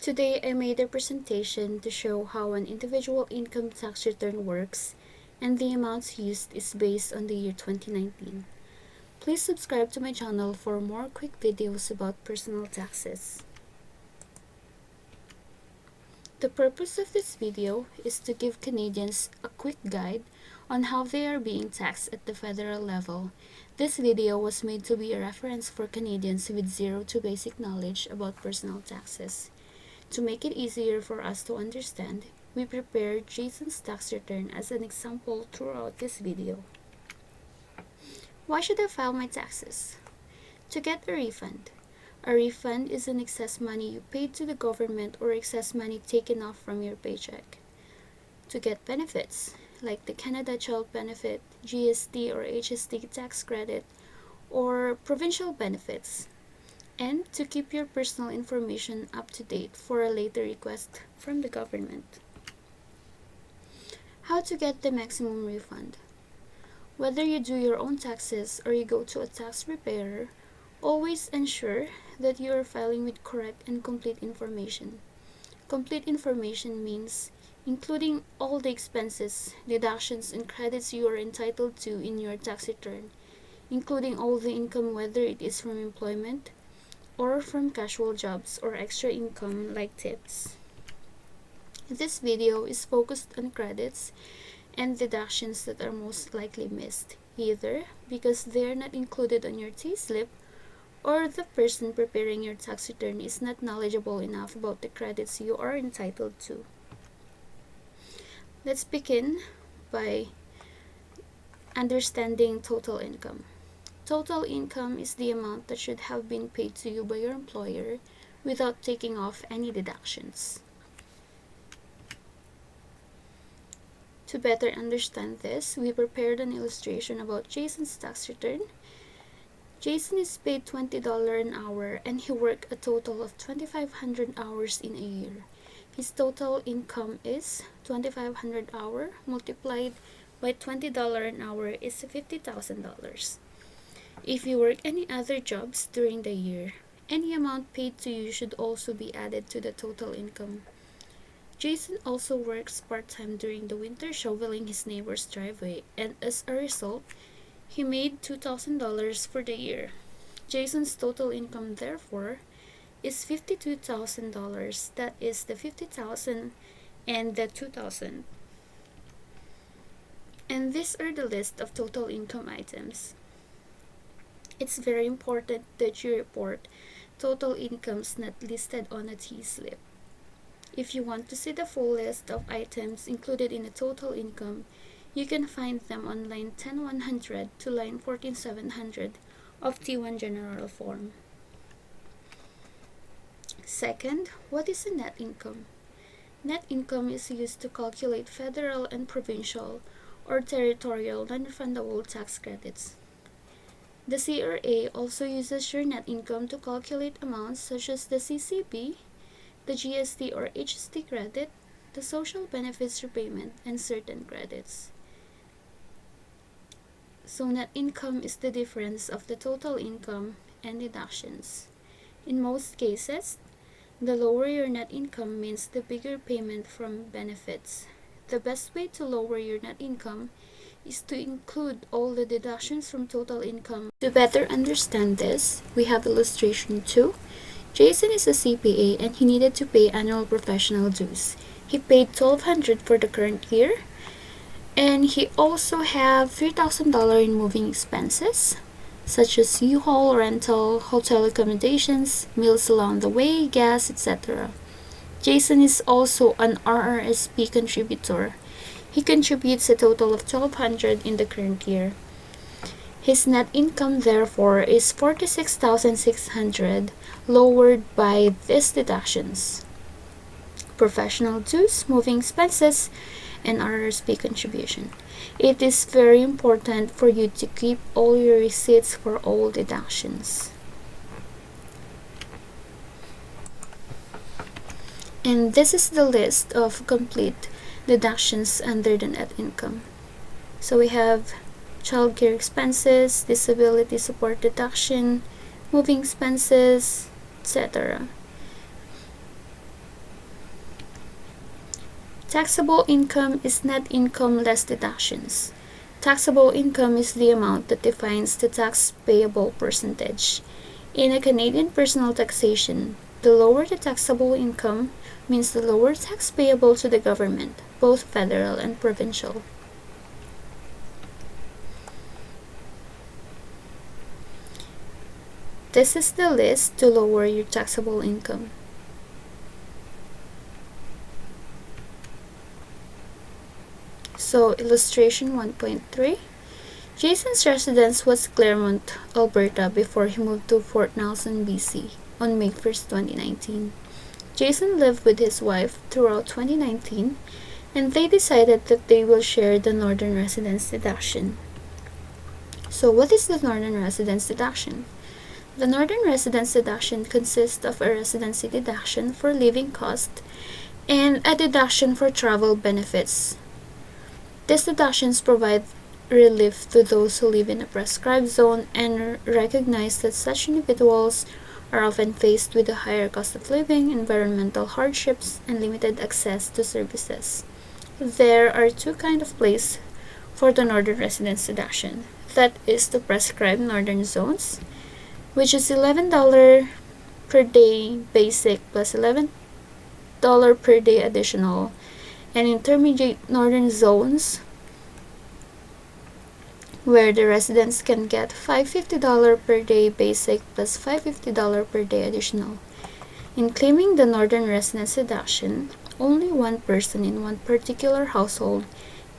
Today I made a presentation to show how an individual income tax return works, and the amounts used is based on the year 2019. Please subscribe to my channel for more quick videos about personal taxes. The purpose of this video is to give Canadians a quick guide on how they are being taxed at the federal level. This video was made to be a reference for Canadians with zero to basic knowledge about personal taxes. To make it easier for us to understand, we prepared Jason's tax return as an example throughout this video. Why should I file my taxes? To get a refund. A refund is an excess money you paid to the government or excess money taken off from your paycheck. To get benefits, like the Canada Child Benefit, GST or HST tax credit, or provincial benefits. And to keep your personal information up to date for a later request from the government. How to get the maximum refund. Whether you do your own taxes or you go to a tax preparer, always ensure that you are filing with correct and complete information. Complete information means including all the expenses, deductions, and credits you are entitled to in your tax return, including all the income whether it is from employment or from casual jobs or extra income like tips. This video is focused on credits and deductions that are most likely missed, either because they are not included on your T-slip or the person preparing your tax return is not knowledgeable enough about the credits you are entitled to. Let's begin by understanding total income. Total income is the amount that should have been paid to you by your employer without taking off any deductions. To better understand this, we prepared an illustration about Jason's tax return. Jason is paid $20 an hour and he worked a total of 2,500 hours in a year. His total income is 2,500 hours multiplied by $20 an hour is $50,000. If you work any other jobs during the year, any amount paid to you should also be added to the total income. Jason also works part-time during the winter shoveling his neighbor's driveway, and as a result, he made $2,000 for the year. Jason's total income, therefore, is $52,000. That is the $50,000 and the $2,000. And these are the list of total income items. It's very important that you report total incomes not listed on a T-slip. If you want to see the full list of items included in a total income, you can find them on line 10-100 to line 14-700 of T1 General Form. Second, what is a net income? Net income is used to calculate federal and provincial or territorial non-refundable tax credits. The CRA also uses your net income to calculate amounts such as the CCB, the GST or HST credit, the social benefits repayment, and certain credits. So net income is the difference of the total income and deductions. In most cases, the lower your net income means the bigger payment from benefits. The best way to lower your net income is to include all the deductions from total income. To better understand this, we have illustration 2. Jason is a CPA and he needed to pay annual professional dues. He paid $1,200 for the current year, and he also have $3,000 in moving expenses, such as U-Haul, rental, hotel accommodations, meals along the way, gas, etc. Jason is also an RRSP contributor. He contributes a total of $1,200 in the current year. His net income, therefore, is $46,600, lowered by these deductions: professional dues, moving expenses, and RRSP contribution. It is very important for you to keep all your receipts for all deductions. And this is the list of complete deductions under the net income. So we have childcare expenses, disability support deduction, moving expenses, etc. Taxable income is net income less deductions. Taxable income is the amount that defines the tax payable percentage. In a Canadian personal taxation, the lower the taxable income means the lower tax payable to the government, both federal and provincial. This is the list to lower your taxable income. So, illustration 1.3. Jason's residence was Claremont, Alberta before he moved to Fort Nelson, BC on May 1st, 2019. Jason lived with his wife throughout 2019 and they decided that they will share the Northern Residence Deduction. So, what is the Northern Residence Deduction? The Northern Residence Deduction consists of a residency deduction for living costs and a deduction for travel benefits. These deductions provide relief to those who live in a prescribed zone and recognize that such individuals are often faced with a higher cost of living, environmental hardships, and limited access to services. There are two kinds of place for the Northern Residence Deduction. That is the prescribed northern zones, which is $11 per day basic plus $11 per day additional, and intermediate northern zones where the residents can get $550 per day basic plus $550 per day additional. In claiming the Northern Residence Deduction, only one person in one particular household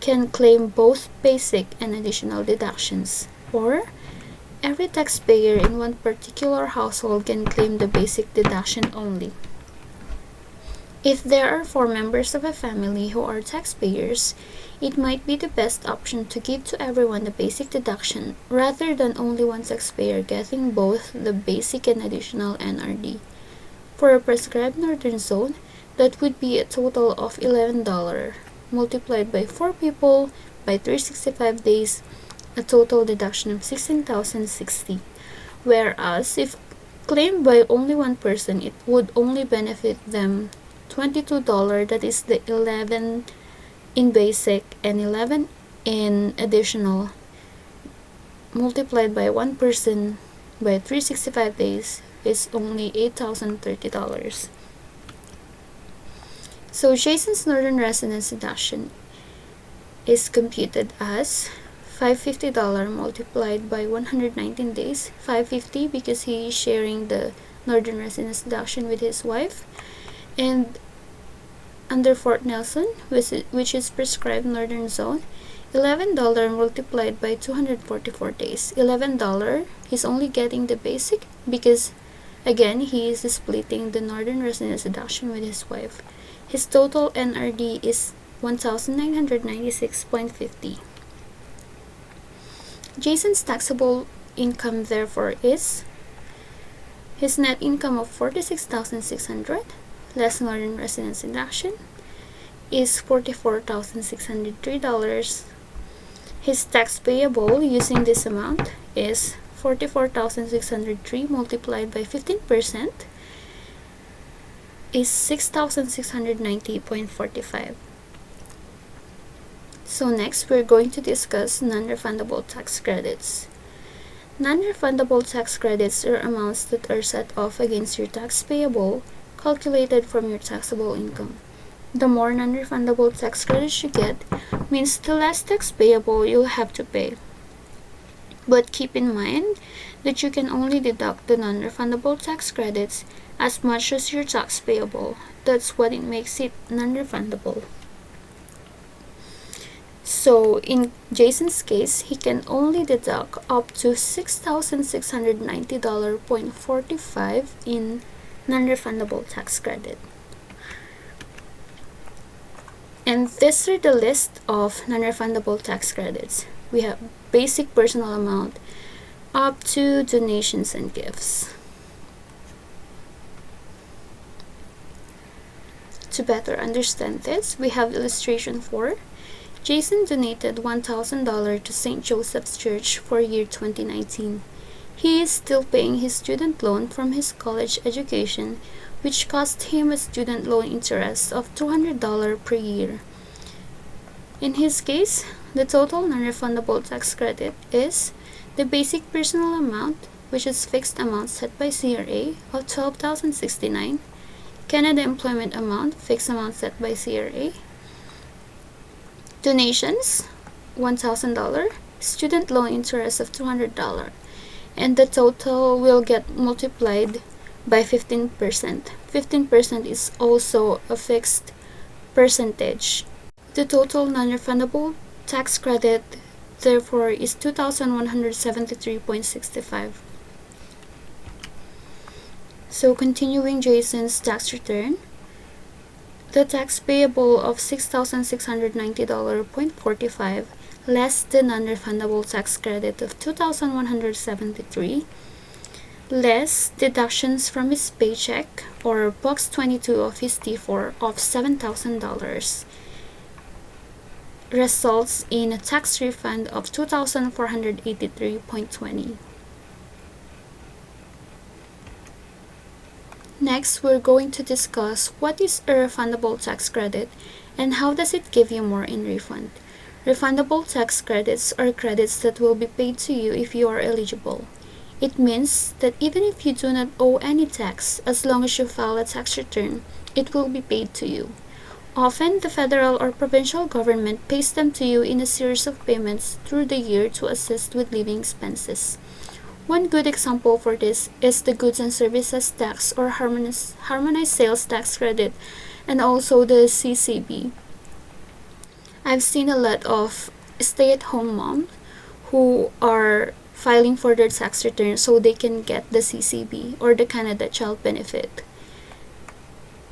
can claim both basic and additional deductions, or every taxpayer in one particular household can claim the basic deduction only. If there are 4 members of a family who are taxpayers, it might be the best option to give to everyone the basic deduction rather than only one taxpayer getting both the basic and additional NRD. For a prescribed northern zone, that would be a total of $11 multiplied by 4 people by 365 days, a total deduction of $16,060. Whereas if claimed by only one person, it would only benefit them $22, that is the 11 in basic and 11 in additional, multiplied by one person by 365 days is only $8,030. So Jason's Northern Residence Deduction is computed as $550 multiplied by 119 days, $550 because he is sharing the Northern Residence Deduction with his wife, and under Fort Nelson, which is prescribed northern zone, $11 multiplied by 244 days. $11, he's only getting the basic because, again, he is splitting the Northern Residence Deduction with his wife. His total NRD is $1,996.50. Jason's taxable income, therefore, is his net income of $46,600 less Northern Residence Deduction is $44,603. His tax payable using this amount is $44,603 multiplied by 15% is $6,690.45. So next, we're going to discuss non-refundable tax credits. Non-refundable tax credits are amounts that are set off against your tax payable calculated from your taxable income. The more non-refundable tax credits you get means the less tax payable you'll have to pay. But keep in mind that you can only deduct the non-refundable tax credits as much as your tax payable. That's what it makes it non-refundable. So in Jason's case, he can only deduct up to $6,690.45 in non-refundable tax credit. And these are the list of non-refundable tax credits. We have basic personal amount up to donations and gifts. To better understand this, we have illustration 4. Jason donated $1,000 to St. Joseph's Church for year 2019. He is still paying his student loan from his college education, which cost him a student loan interest of $200 per year. In his case, the total non-refundable tax credit is the basic personal amount, which is fixed amount set by CRA of $12,069, Canada employment amount, fixed amount set by CRA, donations $1,000, student loan interest of $200, and the total will get multiplied by 15%. 15% is also a fixed percentage. The total non-refundable tax credit therefore is $2,173.65. So continuing Jason's tax return, the tax payable of $6,690.45 less the non-refundable tax credit of $2,173 less deductions from his paycheck or box 22 of his T4 of $7,000 results in a tax refund of $2,483.20. Next, we're going to discuss what is a refundable tax credit and how does it give you more in refund. Refundable tax credits are credits that will be paid to you if you are eligible. It means that even if you do not owe any tax, as long as you file a tax return, it will be paid to you. Often, the federal or provincial government pays them to you in a series of payments through the year to assist with living expenses. One good example for this is the Goods and Services Tax or Harmonized Sales Tax Credit and also the CCB. I've seen a lot of stay-at-home moms who are filing for their tax return so they can get the CCB or the Canada Child Benefit.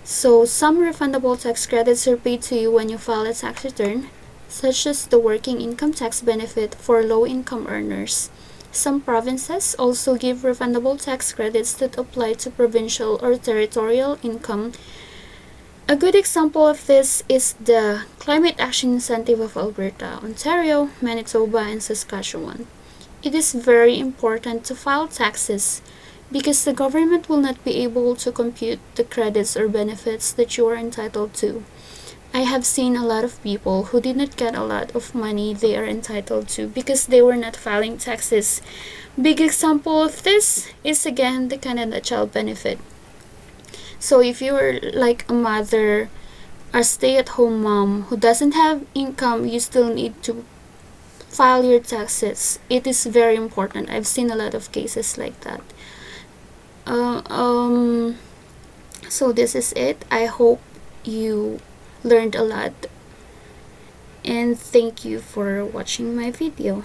So some refundable tax credits are paid to you when you file a tax return, such as the working income tax benefit for low-income earners. Some provinces also give refundable tax credits that apply to provincial or territorial income. A good example of this is the Climate Action Incentive of Alberta, Ontario, Manitoba, and Saskatchewan. It is very important to file taxes because the government will not be able to compute the credits or benefits that you are entitled to. I have seen a lot of people who did not get a lot of money they are entitled to because they were not filing taxes. Big example of this is again the Canada Child Benefit. So if you are like a mother, a stay-at-home mom who doesn't have income, you still need to file your taxes. It is very important. I've seen a lot of cases like that. So this is it. I hope you learned a lot and thank you for watching my video.